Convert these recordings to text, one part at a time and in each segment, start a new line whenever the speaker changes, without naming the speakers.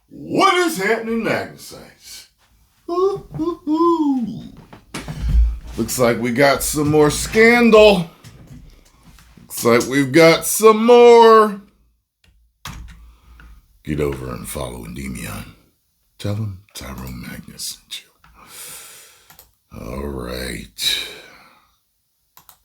What is happening, Magnus? Looks like we got some more scandal. Looks like we've got some more. Get over and follow Endymion. Tell him Tyrone Magnus sent you. All right.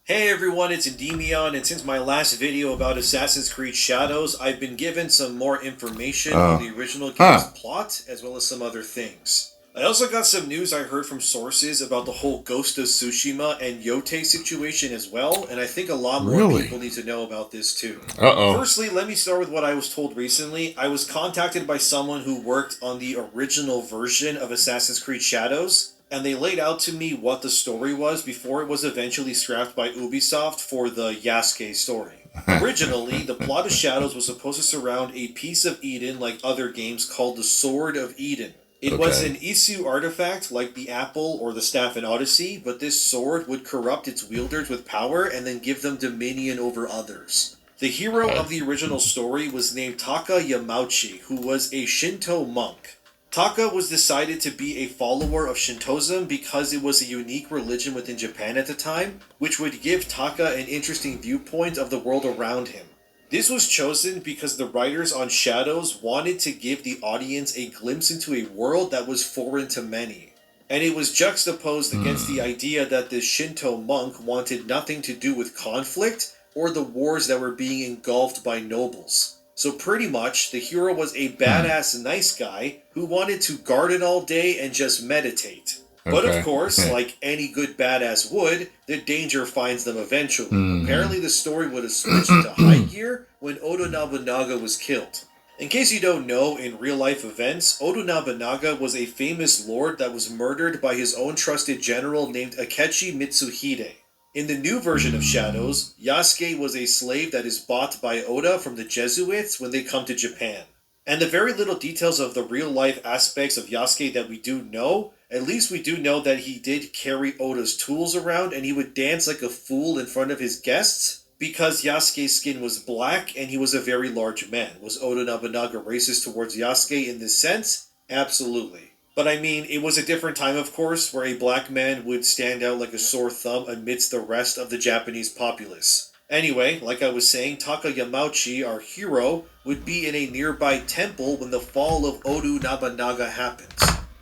Hey everyone, it's Endymion, and since my last video about Assassin's Creed Shadows, I've been given some more information on the original game's plot, as well as some other things. I also got some news I heard from sources about the whole Ghost of Tsushima and Yotei situation as well, and I think a lot more people need to know about this too. Firstly, let me start with what I was told recently. I was contacted by someone who worked on the original version of Assassin's Creed Shadows, and they laid out to me what the story was before it was eventually scrapped by Ubisoft for the Yasuke story. Originally, the plot of Shadows was supposed to surround a piece of Eden like other games called the Sword of Eden. It was an Isu artifact like the apple or the staff in Odyssey, but this sword would corrupt its wielders with power and then give them dominion over others. The hero of the original story was named Taka Yamauchi, who was a Shinto monk. Taka was decided to be a follower of Shintoism because it was a unique religion within Japan at the time, which would give Taka an interesting viewpoint of the world around him. This was chosen because the writers on Shadows wanted to give the audience a glimpse into a world that was foreign to many. And it was juxtaposed against the idea that this Shinto monk wanted nothing to do with conflict or the wars that were being engulfed by nobles. So pretty much, the hero was a badass nice guy who wanted to garden all day and just meditate. But of course, like any good badass would, the danger finds them eventually. Apparently the story would have switched into high gear when Oda Nobunaga was killed. In case you don't know, in real-life events, Oda Nobunaga was a famous lord that was murdered by his own trusted general named Akechi Mitsuhide. In the new version of Shadows, Yasuke was a slave that is bought by Oda from the Jesuits when they come to Japan. And the very little details of the real-life aspects of Yasuke that we do know, at least we do know that he did carry Oda's tools around and he would dance like a fool in front of his guests because Yasuke's skin was black and he was a very large man. Was Oda Nobunaga racist towards Yasuke in this sense? Absolutely. But I mean, it was a different time, of course, where a black man would stand out like a sore thumb amidst the rest of the Japanese populace. Anyway, like I was saying, Taka Yamauchi, our hero, would be in a nearby temple when the fall of Oda Nobunaga happens.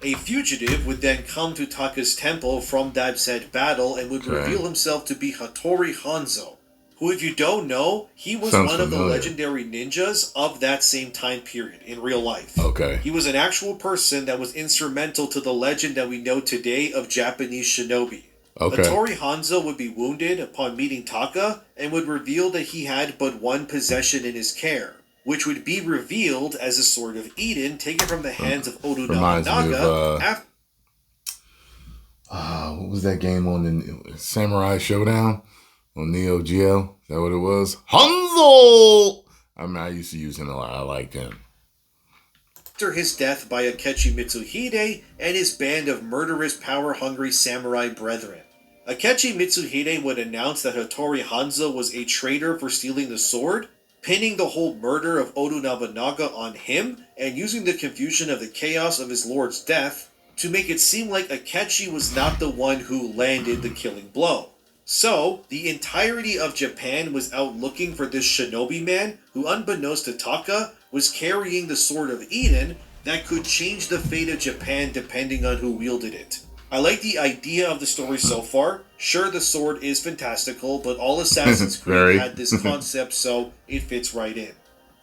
A fugitive would then come to Taka's temple from that said battle and would reveal himself to be Hattori Hanzo, who, if you don't know, he was one of the legendary ninjas of that same time period in real life. He was an actual person that was instrumental to the legend that we know today of Japanese shinobi. Hattori Hanzo would be wounded upon meeting Taka and would reveal that he had but one possession in his care, which would be revealed as a Sword of Eden taken from the hands of Oda Nobunaga.
What was that game on the Samurai Showdown? On Neo Geo, is that what it was? Hanzo! I mean, I used to use him a lot. I liked him.
After his death by Akechi Mitsuhide and his band of murderous, power-hungry samurai brethren. Akechi Mitsuhide would announce that Hattori Hanzo was a traitor for stealing the sword, pinning the whole murder of Oda Nobunaga on him, and using the confusion of the chaos of his lord's death to make it seem like Akechi was not the one who landed the killing blow. So, the entirety of Japan was out looking for this shinobi man who, unbeknownst to Taka, was carrying the Sword of Eden that could change the fate of Japan depending on who wielded it. I like the idea of the story so far. Sure, the sword is fantastical, but all Assassin's Creed had this concept, so it fits right in.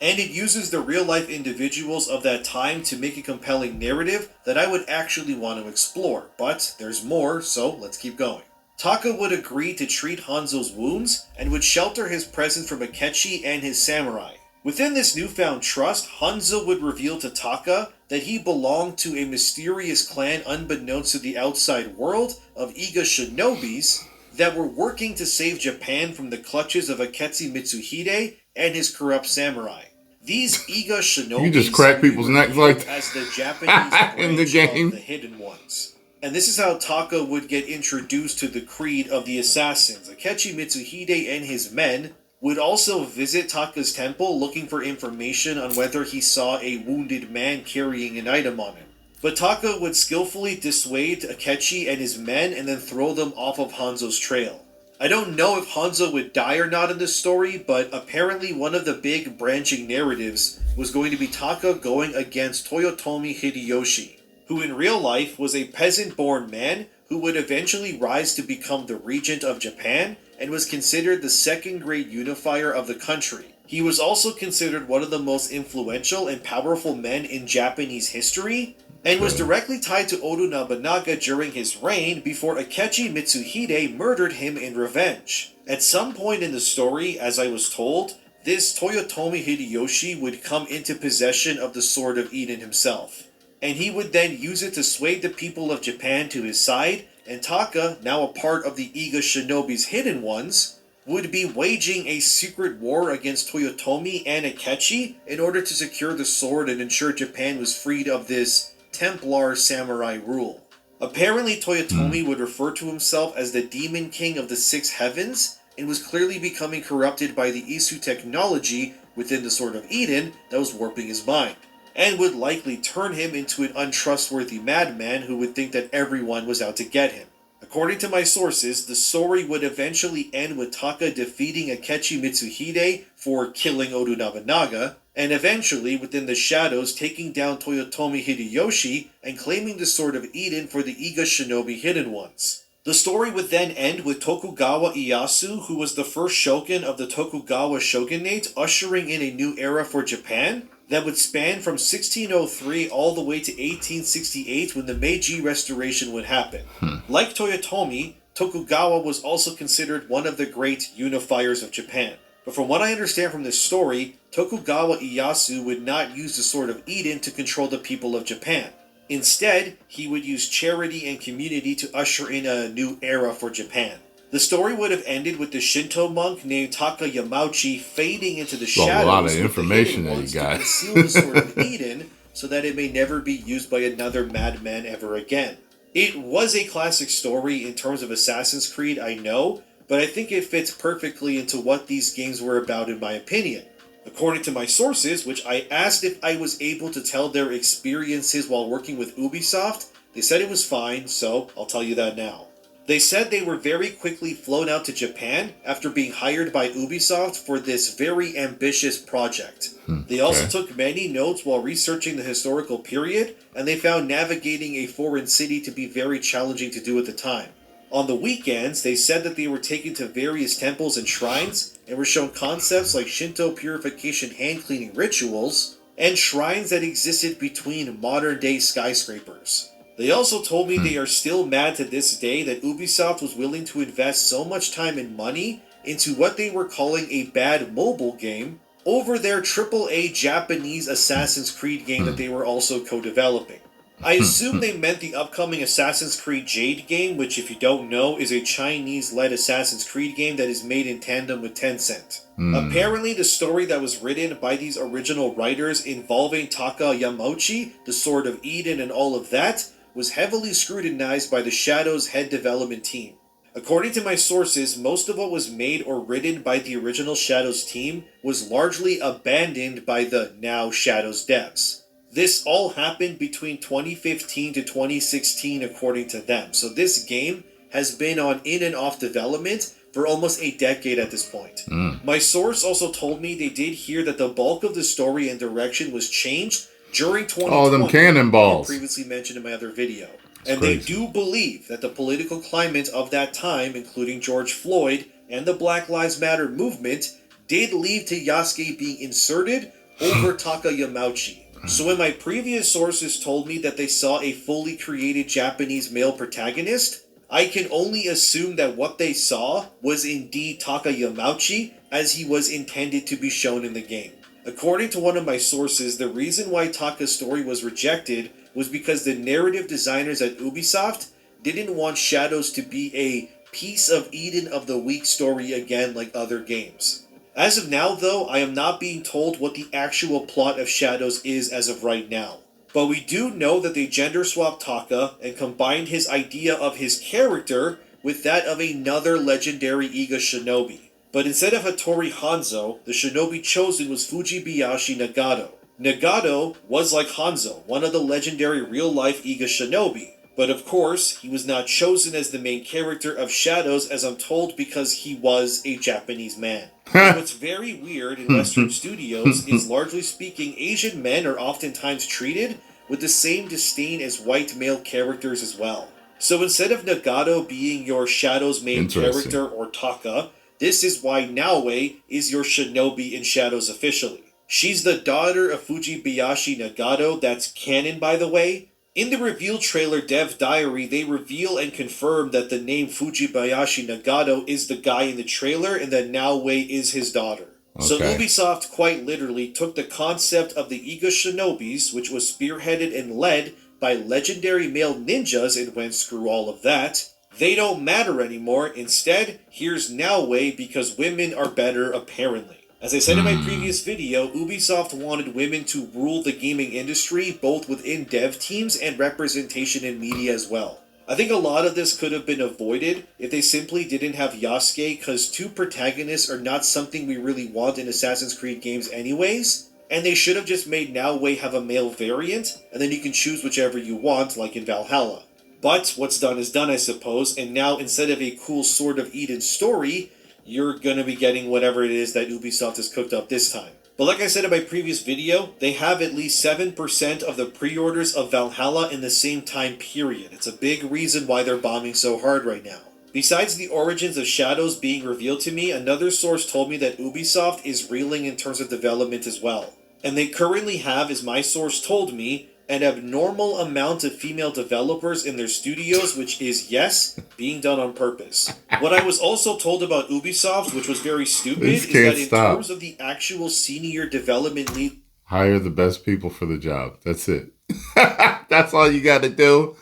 And it uses the real-life individuals of that time to make a compelling narrative that I would actually want to explore. But there's more, so let's keep going. Taka would agree to treat Hanzo's wounds and would shelter his presence from Akechi and his samurai. Within this newfound trust, Hanzo would reveal to Taka that he belonged to a mysterious clan unbeknownst to the outside world of Iga shinobis that were working to save Japan from the clutches of Akechi Mitsuhide and his corrupt samurai. These Iga shinobis
you just crack people's necks like
as the Japanese
in the game.
Of the hidden ones. And this is how Taka would get introduced to the creed of the assassins. Akechi Mitsuhide and his men would also visit Taka's temple looking for information on whether he saw a wounded man carrying an item on him. But Taka would skillfully dissuade Akechi and his men and then throw them off of Hanzo's trail. I don't know if Hanzo would die or not in this story, but apparently one of the big branching narratives was going to be Taka going against Toyotomi Hideyoshi, who in real life was a peasant-born man who would eventually rise to become the regent of Japan and was considered the second great unifier of the country. He was also considered one of the most influential and powerful men in Japanese history, and was directly tied to Oda Nobunaga during his reign before Akechi Mitsuhide murdered him in revenge. At some point in the story, as I was told, this Toyotomi Hideyoshi would come into possession of the Sword of Eden himself, and he would then use it to sway the people of Japan to his side, and Taka, now a part of the Iga Shinobi's Hidden Ones, would be waging a secret war against Toyotomi and Akechi in order to secure the sword and ensure Japan was freed of this Templar samurai rule. Apparently Toyotomi would refer to himself as the Demon King of the Six Heavens, and was clearly becoming corrupted by the Isu technology within the Sword of Eden that was warping his mind, and would likely turn him into an untrustworthy madman who would think that everyone was out to get him. According to my sources, the story would eventually end with Taka defeating Akechi Mitsuhide for killing Oda Nobunaga, and eventually, within the shadows, taking down Toyotomi Hideyoshi and claiming the Sword of Eden for the Iga Shinobi Hidden Ones. The story would then end with Tokugawa Ieyasu, who was the first shogun of the Tokugawa shogunate, ushering in a new era for Japan that would span from 1603 all the way to 1868 when the Meiji Restoration would happen. Like Toyotomi, Tokugawa was also considered one of the great unifiers of Japan. But from what I understand from this story, Tokugawa Ieyasu would not use the Sword of Eden to control the people of Japan. Instead, he would use charity and community to usher in a new era for Japan. The story would have ended with the Shinto monk named Taka Yamauchi fading into the shadows.
A lot of information that you got.
To conceal the Sword of Eden so that it may never be used by another madman ever again. It was a classic story in terms of Assassin's Creed, I know, but I think it fits perfectly into what these games were about in my opinion. According to my sources, which I asked if I was able to tell their experiences while working with Ubisoft, they said it was fine, so I'll tell you that now. They said they were very quickly flown out to Japan after being hired by Ubisoft for this very ambitious project. They also took many notes while researching the historical period, and they found navigating a foreign city to be very challenging to do at the time. On the weekends, they said that they were taken to various temples and shrines, and were shown concepts like Shinto purification hand-cleaning rituals, and shrines that existed between modern-day skyscrapers. They also told me they are still mad to this day that Ubisoft was willing to invest so much time and money into what they were calling a bad mobile game over their AAA Japanese Assassin's Creed game that they were also co-developing. I assume they meant the upcoming Assassin's Creed Jade game, which if you don't know is a Chinese-led Assassin's Creed game that is made in tandem with Tencent. Apparently the story that was written by these original writers involving Taka Yamauchi, the Sword of Eden and all of that, was heavily scrutinized by the Shadows head development team. According to my sources, most of what was made or written by the original Shadows team was largely abandoned by the now Shadows devs. This all happened between 2015 to 2016 according to them, so this game has been on in and off development for almost a decade at this point. My source also told me they did hear that the bulk of the story and direction was changed during 2020,
oh, them cannonballs
previously mentioned in my other video. And they do believe that the political climate of that time, including George Floyd and the Black Lives Matter movement, did lead to Yasuke being inserted over Taka Yamauchi. So when my previous sources told me that they saw a fully created Japanese male protagonist, I can only assume that what they saw was indeed Taka Yamauchi, as he was intended to be shown in the game. According to one of my sources, the reason why Taka's story was rejected was because the narrative designers at Ubisoft didn't want Shadows to be a piece of Eden of the Week story again like other games. As of now, though, I am not being told what the actual plot of Shadows is as of right now. But we do know that they gender-swapped Taka and combined his idea of his character with that of another legendary Iga Shinobi. But instead of Hattori Hanzo, the shinobi chosen was Fujibayashi Nagato. Nagato was like Hanzo, one of the legendary real-life Iga shinobi. But of course, he was not chosen as the main character of Shadows, as I'm told, because he was a Japanese man. What's very weird in Western studios is, largely speaking, Asian men are oftentimes treated with the same disdain as white male characters as well. So instead of Nagato being your Shadows main character or Taka, this is why Naoe is your shinobi in Shadows officially. She's the daughter of Fujibayashi Nagato, that's canon by the way. In the reveal trailer Dev Diary, they reveal and confirm that the name Fujibayashi Nagato is the guy in the trailer and that Naoe is his daughter. Okay. So Ubisoft quite literally took the concept of the Iga Shinobis, which was spearheaded and led by legendary male ninjas, and went screw all of that. They don't matter anymore. Instead, here's Naoe because women are better apparently. As I said in my previous video, Ubisoft wanted women to rule the gaming industry, both within dev teams and representation in media as well. I think a lot of this could have been avoided if they simply didn't have Yasuke, because two protagonists are not something we really want in Assassin's Creed games anyways, and they should have just made Naoe have a male variant, and then you can choose whichever you want, like in Valhalla. But what's done is done, I suppose, and now instead of a cool Sword of Eden story, you're going to be getting whatever it is that Ubisoft has cooked up this time. But like I said in my previous video, they have at least 7% of the pre-orders of Valhalla in the same time period. It's a big reason why they're bombing so hard right now. Besides the origins of Shadows being revealed to me, another source told me that Ubisoft is reeling in terms of development as well. And they currently have, as my source told me, an abnormal amount of female developers in their studios, which is, yes, being done on purpose. What I was also told about Ubisoft, which was very stupid, is that in terms of the actual senior development lead...
Hire the best people for the job. That's it. That's all you got to do.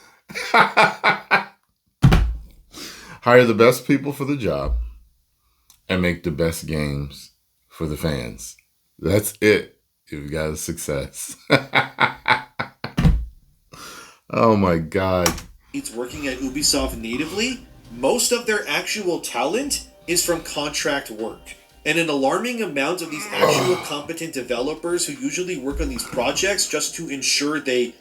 Hire the best people for the job and make the best games for the fans. That's it. You've got a success. Oh my god.
It's working at Ubisoft natively. Most of their actual talent is from contract work. And an alarming amount of these actual competent developers who usually work on these projects just to ensure they,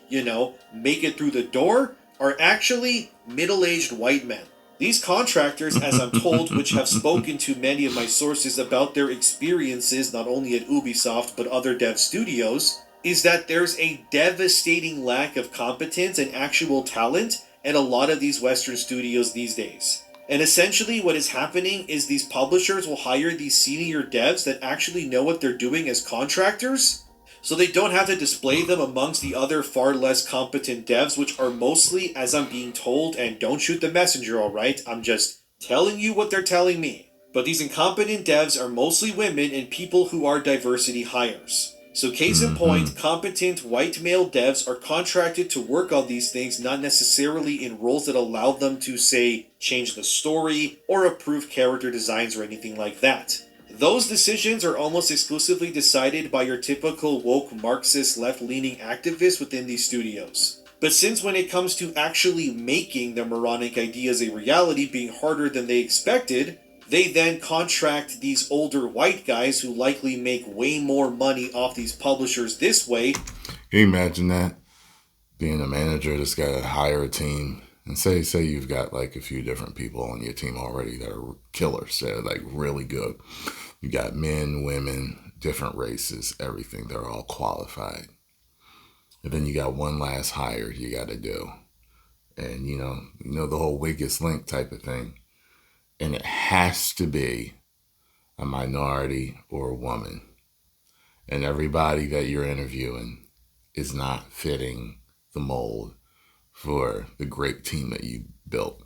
make it through the door are actually middle-aged white men. These contractors, as I'm told, which have spoken to many of my sources about their experiences not only at Ubisoft but other dev studios, is that there's a devastating lack of competence and actual talent at a lot of these Western studios these days. And essentially what is happening is these publishers will hire these senior devs that actually know what they're doing as contractors, so they don't have to display them amongst the other far less competent devs, which are mostly, as I'm being told, and don't shoot the messenger, alright? I'm just telling you what they're telling me. But these incompetent devs are mostly women and people who are diversity hires. So case in point, competent white male devs are contracted to work on these things, not necessarily in roles that allow them to, say, change the story or approve character designs or anything like that. Those decisions are almost exclusively decided by your typical woke Marxist left-leaning activists within these studios. But since when it comes to actually making the moronic ideas a reality being harder than they expected, they then contract these older white guys who likely make way more money off these publishers this way.
Can you imagine that? Being a manager that's got to hire a team, and say you've got like a few different people on your team already that are killers, that are like really good. You got men, women, different races, everything. They're all qualified. And then you got one last hire you got to do. And you know the whole weakest link type of thing. And it has to be a minority or a woman. And everybody that you're interviewing is not fitting the mold for the great team that you built.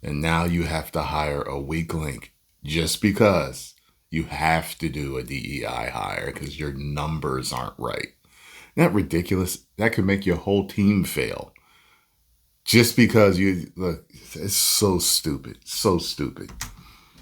And now you have to hire a weak link just because you have to do a DEI hire because your numbers aren't right. Isn't that ridiculous? That could make your whole team fail. Just because it's so stupid. So stupid.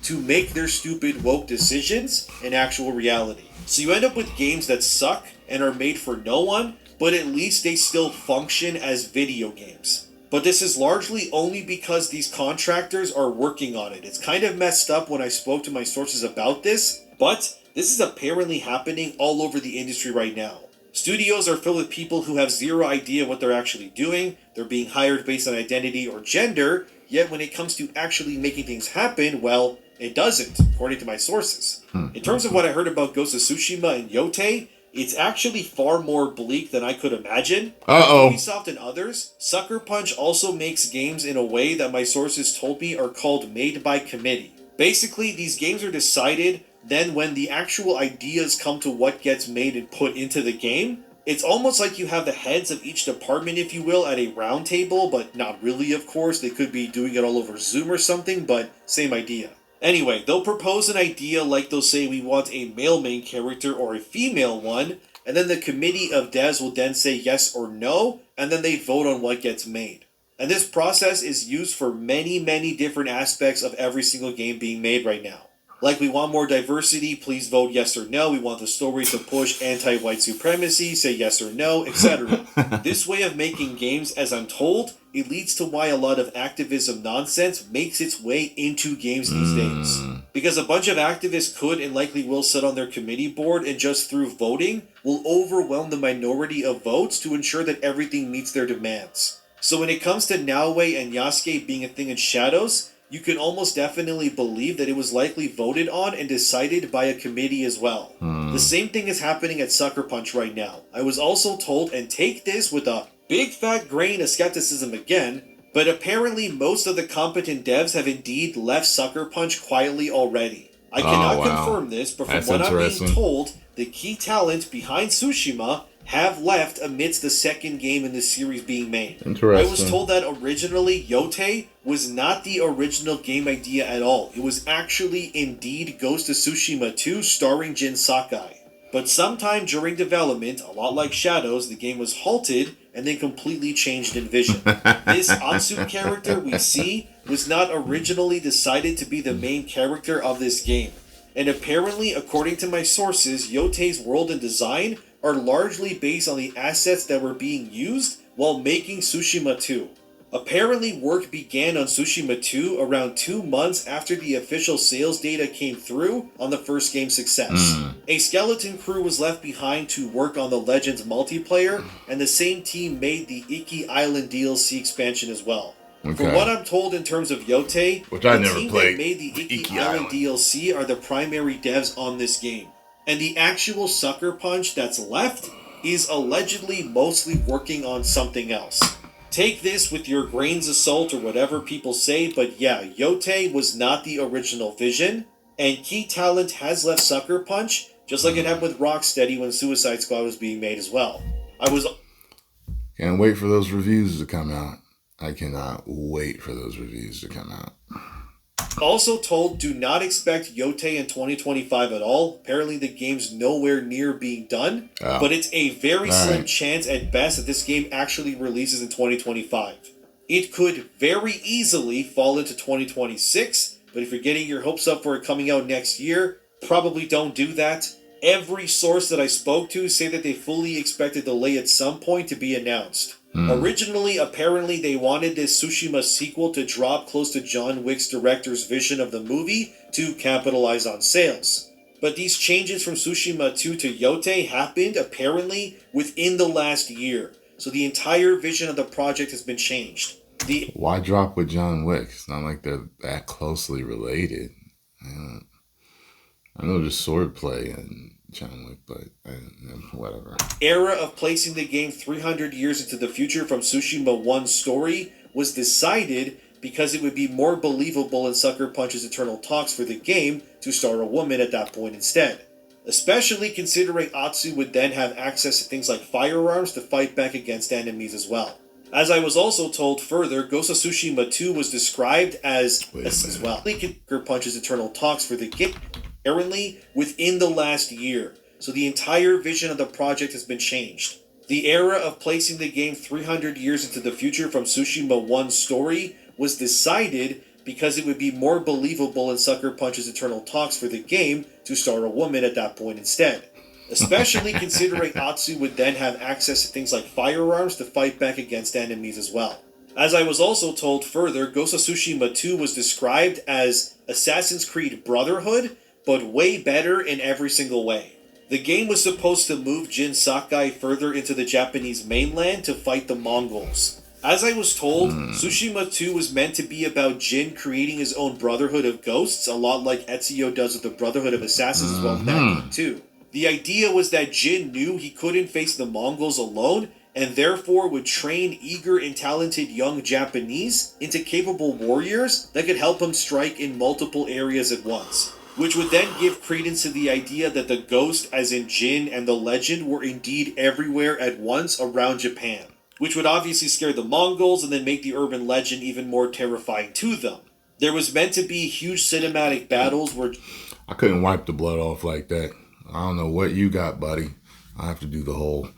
To make their stupid woke decisions an actual reality. So you end up with games that suck and are made for no one, but at least they still function as video games. But this is largely only because these contractors are working on it. It's kind of messed up when I spoke to my sources about this, but this is apparently happening all over the industry right now. Studios are filled with people who have zero idea what they're actually doing. They're being hired based on identity or gender, yet when it comes to actually making things happen, well, it doesn't, according to my sources. In terms of what I heard about Ghost of Tsushima and Yotei, it's actually far more bleak than I could imagine.
Uh-oh.
Ubisoft and others, Sucker Punch also makes games in a way that my sources told me are called made by committee. Basically, these games are decided, then when the actual ideas come to what gets made and put into the game, it's almost like you have the heads of each department, if you will, at a round table, but not really, of course. They could be doing it all over Zoom or something, but same idea. Anyway, they'll propose an idea like they'll say we want a male main character or a female one, and then the committee of devs will then say yes or no, and then they vote on what gets made. And this process is used for many, many different aspects of every single game being made right now. Like, we want more diversity, please vote yes or no. We want the story to push anti-white supremacy, say yes or no, etc. This way of making games, as I'm told, it leads to why a lot of activism nonsense makes its way into games these days. Because a bunch of activists could and likely will sit on their committee board and just through voting will overwhelm the minority of votes to ensure that everything meets their demands. So when it comes to Naoe and Yasuke being a thing in shadows, you can almost definitely believe that it was likely voted on and decided by a committee as well. The same thing is happening at Sucker Punch right now. I was also told, and take this with a big fat grain of skepticism again, but apparently most of the competent devs have indeed left Sucker Punch quietly already. I cannot confirm this, but from what I'm being told, the key talent behind Tsushima have left amidst the second game in the series being made. I was told that originally Yotei was not the original game idea at all. It was actually indeed Ghost of Tsushima 2 starring Jin Sakai. But sometime during development, a lot like Shadows, the game was halted and then completely changed in vision. This Atsu character we see was not originally decided to be the main character of this game. And apparently, according to my sources, Yotei's world and design are largely based on the assets that were being used while making Tsushima 2. Apparently, work began on Tsushima 2 around 2 months after the official sales data came through on the first game's success. A skeleton crew was left behind to work on the Legends multiplayer, and the same team made the Iki Island DLC expansion as well. From what I'm told in terms of Yotei, the team that made the Iki Island DLC are the primary devs on this game. And the actual Sucker Punch that's left is allegedly mostly working on something else. Take this with your grains of salt or whatever people say, but yeah, Yotei was not the original vision, and key talent has left Sucker Punch, just like it happened with Rocksteady when Suicide Squad was being made as well.
Can't wait for those reviews to come out. I cannot wait for those reviews to come out.
Also told, do not expect Yotei in 2025 at all. Apparently the game's nowhere near being done, but it's a very slim chance at best that this game actually releases in 2025. It could very easily fall into 2026, but if you're getting your hopes up for it coming out next year, probably don't do that. Every source that I spoke to say that they fully expect a delay at some point to be announced. Originally, apparently, they wanted this Tsushima sequel to drop close to John Wick's director's vision of the movie to capitalize on sales. But these changes from Tsushima 2 to Yotei happened, apparently, within the last year. So the entire vision of the project has been changed.
Why drop with John Wick? It's not like they're that closely related. I know there's swordplay and John Wick, but whatever.
Era of placing the game 300 years into the future from Tsushima 1's story was decided because it would be more believable in Sucker Punch's internal talks for the game to star a woman at that point instead. Especially considering Atsu would then have access to things like firearms to fight back against enemies as well. As I was also told further, Ghost of Tsushima 2 was described as well. Sucker Punch's internal talks for the game apparently within the last year, so the entire vision of the project has been changed. The era of placing the game 300 years into the future from Tsushima 1's story was decided because it would be more believable in Sucker Punch's internal talks for the game to star a woman at that point instead. Especially considering Atsu would then have access to things like firearms to fight back against enemies as well. As I was also told further, Ghost of Tsushima 2 was described as Assassin's Creed Brotherhood, but way better in every single way. The game was supposed to move Jin Sakai further into the Japanese mainland to fight the Mongols. As I was told, Tsushima 2 was meant to be about Jin creating his own Brotherhood of Ghosts, a lot like Ezio does with the Brotherhood of Assassins as well in Batman 2. The idea was that Jin knew he couldn't face the Mongols alone, and therefore would train eager and talented young Japanese into capable warriors that could help him strike in multiple areas at once, which would then give credence to the idea that the ghost, as in Jin, and the legend were indeed everywhere at once around Japan, which would obviously scare the Mongols and then make the urban legend even more terrifying to them. There was meant to be huge cinematic battles where...
I couldn't wipe the blood off like that. I don't know what you got, buddy. I have to do the whole...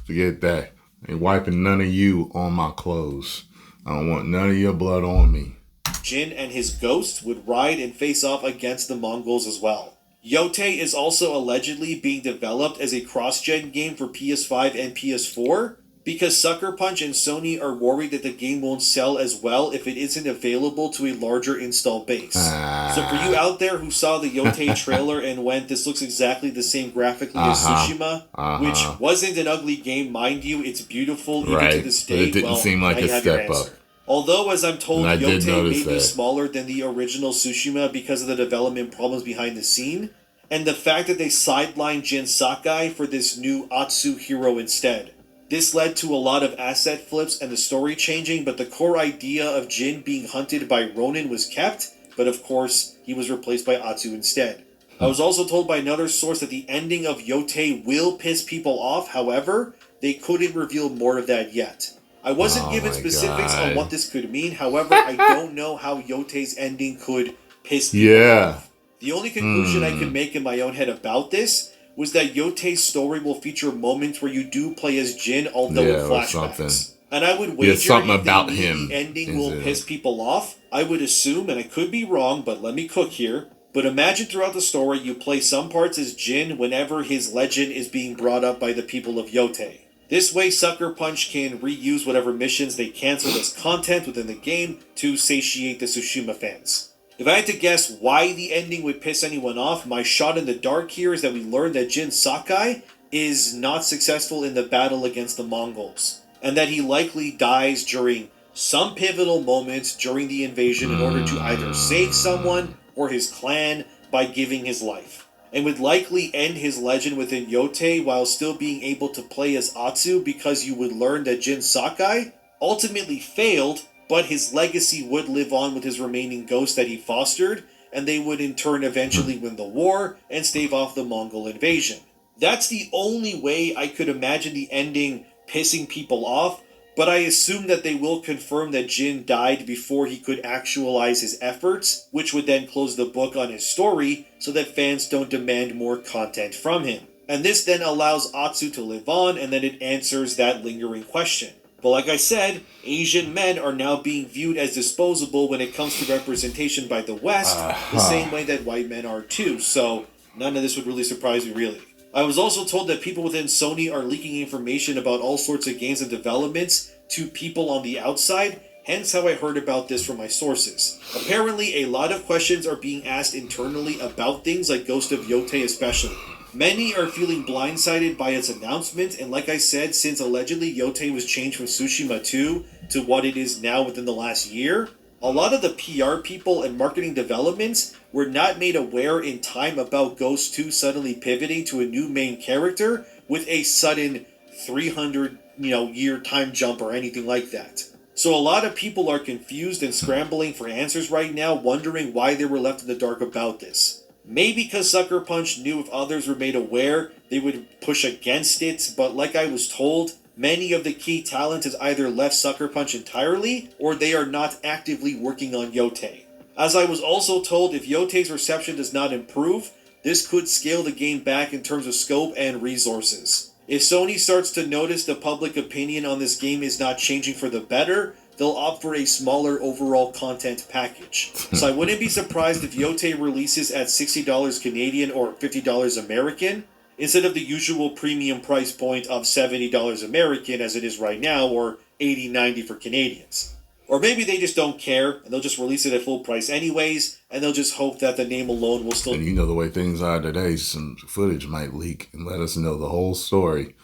Forget that. Ain't wiping none of you on my clothes. I don't want none of your blood on me.
Jin and his ghost would ride and face off against the Mongols as well. Yotei is also allegedly being developed as a cross-gen game for PS5 and PS4 because Sucker Punch and Sony are worried that the game won't sell as well if it isn't available to a larger install base. So for you out there who saw the Yotei trailer and went, this looks exactly the same graphically as Tsushima, which wasn't an ugly game, mind you, it's beautiful even to this day.
But it didn't seem like a step up.
Although, as I'm told, Yotei may be smaller than the original Tsushima because of the development problems behind the scene, and the fact that they sidelined Jin Sakai for this new Atsu hero instead. This led to a lot of asset flips and the story changing, but the core idea of Jin being hunted by Ronin was kept, but of course, he was replaced by Atsu instead. I was also told by another source that the ending of Yotei will piss people off, however, they couldn't reveal more of that yet. I wasn't given specifics on what this could mean, however, I don't know how Yotei's ending could piss people off. The only conclusion I could make in my own head about this was that Yotei's story will feature moments where you do play as Jin, although in flashbacks. And I would wager the ending will piss people off. I would assume, and I could be wrong, but let me cook here, but imagine throughout the story you play some parts as Jin whenever his legend is being brought up by the people of Yotei. This way, Sucker Punch can reuse whatever missions they canceled as content within the game to satiate the Tsushima fans. If I had to guess why the ending would piss anyone off, my shot in the dark here is that we learned that Jin Sakai is not successful in the battle against the Mongols, and that he likely dies during some pivotal moments during the invasion in order to either save someone or his clan by giving his life, and would likely end his legend within Yotei while still being able to play as Atsu because you would learn that Jin Sakai ultimately failed, but his legacy would live on with his remaining ghosts that he fostered, and they would in turn eventually win the war and stave off the Mongol invasion. That's the only way I could imagine the ending pissing people off, but I assume that they will confirm that Jin died before he could actualize his efforts, which would then close the book on his story so that fans don't demand more content from him. And this then allows Atsu to live on, and then it answers that lingering question. But like I said, Asian men are now being viewed as disposable when it comes to representation by the West, the same way that white men are too, so none of this would really surprise me really. I was also told that people within Sony are leaking information about all sorts of games and developments to people on the outside, hence how I heard about this from my sources. Apparently, a lot of questions are being asked internally about things like Ghost of Yotei especially. Many are feeling blindsided by its announcement, and like I said, since allegedly Yotei was changed from Tsushima 2 to what it is now within the last year, a lot of the PR people and marketing developments were not made aware in time about Ghost 2 suddenly pivoting to a new main character with a sudden 300-year time jump or anything like that. So a lot of people are confused and scrambling for answers right now, wondering why they were left in the dark about this. Maybe because Sucker Punch knew if others were made aware, they would push against it, but like I was told, many of the key talent has either left Sucker Punch entirely, or they are not actively working on Yotei. As I was also told, if Yotei's reception does not improve, this could scale the game back in terms of scope and resources. If Sony starts to notice the public opinion on this game is not changing for the better, they'll opt for a smaller overall content package. So I wouldn't be surprised if Yotei releases at $60 Canadian or $50 American, instead of the usual premium price point of $70 American as it is right now, or $80, $90 for Canadians. Or maybe they just don't care, and they'll just release it at full price anyways, and they'll just hope that the name alone will still...
And you know the way things are today, some footage might leak and let us know the whole story,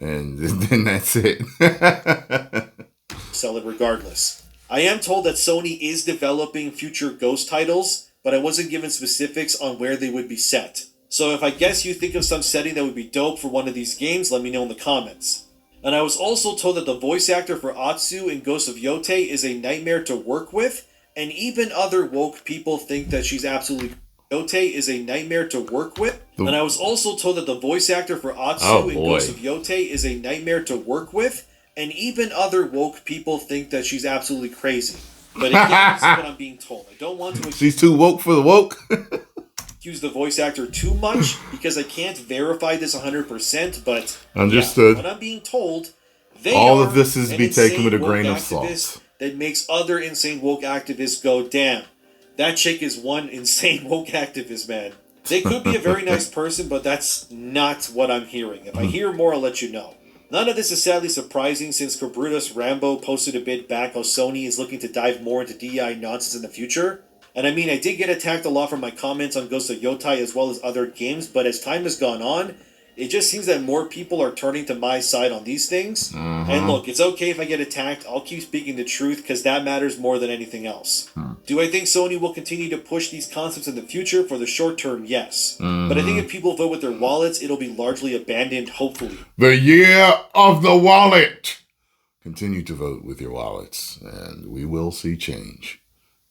and then that's it.
Sell it regardless. I am told that Sony is developing future Ghost titles, but I wasn't given specifics on where they would be set. So if I guess you think of some setting that would be dope for one of these games, let me know in the comments. And I was also told that the voice actor for Atsu in Ghost of Yotei is a nightmare to work with, and even other woke people think that she's absolutely... Yotei is a nightmare to work with. And I was also told that the voice actor for Atsu in Ghost of Yotei is a nightmare to work with, and even other woke people think that she's absolutely crazy. But again, this is what I'm being told. I don't want to...
She's too woke for the woke?
Accuse the voice actor too much because I can't verify this 100%, but
understood.
Yeah, what I'm being told,
all of this is be taken with a grain of salt.
That makes other insane woke activists go, damn, that chick is one insane woke activist, man. They could be a very nice person, but that's not what I'm hearing. If I hear more, I'll let you know. None of this is sadly surprising since Cabrutus Rambo posted a bit back how Sony is looking to dive more into DEI nonsense in the future. And I mean, I did get attacked a lot for my comments on Ghost of Yotei as well as other games, but as time has gone on, it just seems that more people are turning to my side on these things. And look, it's okay if I get attacked. I'll keep speaking the truth because that matters more than anything else. Do I think Sony will continue to push these concepts in the future? For the short term, yes. But I think if people vote with their wallets, it'll be largely abandoned, hopefully.
The year of the wallet. Continue to vote with your wallets, and we will see change.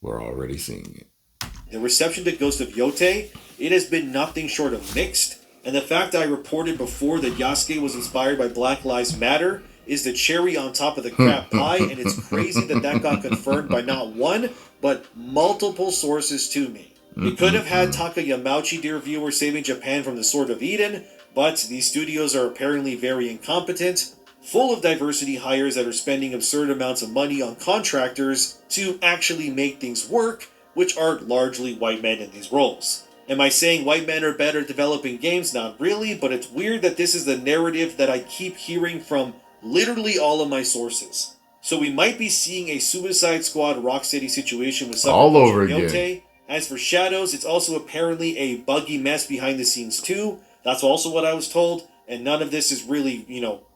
We're already seeing it.
The reception to Ghost of Yotei, it has been nothing short of mixed, and the fact I reported before that Yasuke was inspired by Black Lives Matter is the cherry on top of the crab pie, and it's crazy that got confirmed by not one, but multiple sources to me. It could have had Taka Yamauchi, dear viewer, saving Japan from the Sword of Eden, but these studios are apparently very incompetent, full of diversity hires that are spending absurd amounts of money on contractors to actually make things work, which are largely white men in these roles. Am I saying white men are better at developing games? Not really, but it's weird that this is the narrative that I keep hearing from literally all of my sources. So we might be seeing a Suicide Squad Rocksteady situation with
all over
Yotei.
again.
As for Shadows, it's also apparently a buggy mess behind the scenes too. That's also what I was told. And none of this is really,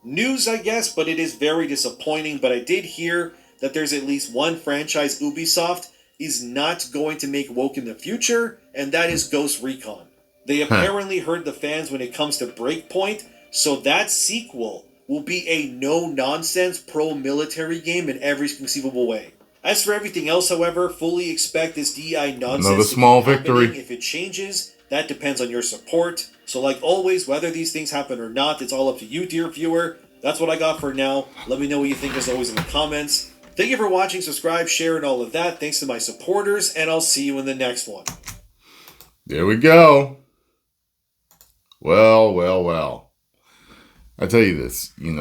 news, I guess, but it is very disappointing. But I did hear that there's at least one franchise Ubisoft is not going to make woke in the future, and that is Ghost Recon. They apparently heard the fans when it comes to Breakpoint, so that sequel will be a no-nonsense pro-military game in every conceivable way. As for everything else, however, fully expect this DEI nonsense
another small victory.
If it changes, that depends on your support. So like always, whether these things happen or not, it's all up to you, dear viewer. That's what I got for now. Let me know what you think as always in the comments. Thank you for watching, subscribe, share, and all of that. Thanks to my supporters, and I'll see you in the next one.
There we go. Well. I tell you this, when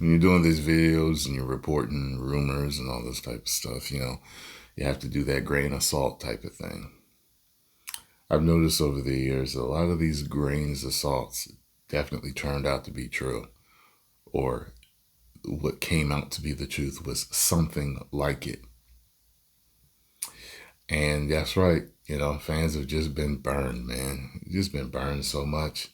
you're doing these videos and you're reporting rumors and all this type of stuff, you have to do that grain of salt type of thing. I've noticed over the years that a lot of these grains of salts definitely turned out to be true, or what came out to be the truth was something like it. And that's right, fans have just been burned, man. Just been burned so much.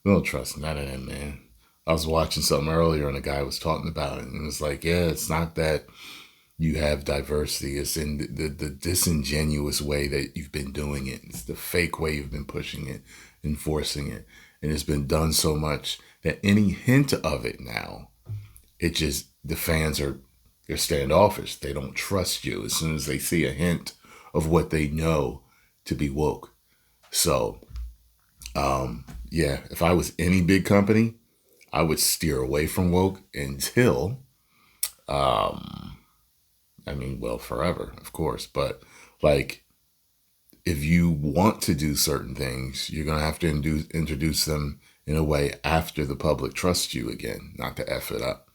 We don't trust none of them, man. I was watching something earlier and a guy was talking about it, and it was like, yeah, it's not that you have diversity. It's in the disingenuous way that you've been doing it. It's the fake way you've been pushing it, enforcing it. And it's been done so much that any hint of it now, the fans they're standoffish. They don't trust you as soon as they see a hint of what they know to be woke. So, if I was any big company, I would steer away from woke until, forever, of course. But if you want to do certain things, you're going to have to introduce them in a way after the public trusts you again, not to F it up.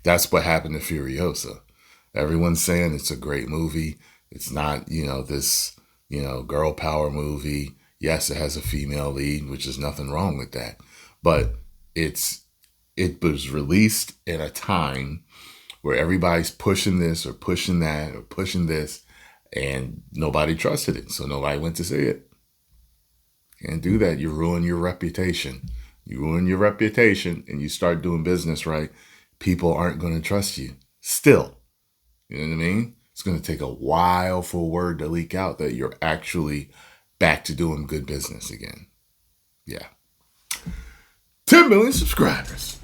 That's what happened to Furiosa. Everyone's saying it's a great movie. It's not, this, girl power movie. Yes, it has a female lead, which is nothing wrong with that. But it's it was released in a time where everybody's pushing this or pushing that or pushing this, and nobody trusted it. So nobody went to see it. Can't do that. You ruin your reputation. You ruin your reputation and you start doing business right. People aren't going to trust you still. You know what I mean? It's going to take a while for word to leak out that you're actually back to doing good business again. Yeah. 10 million subscribers.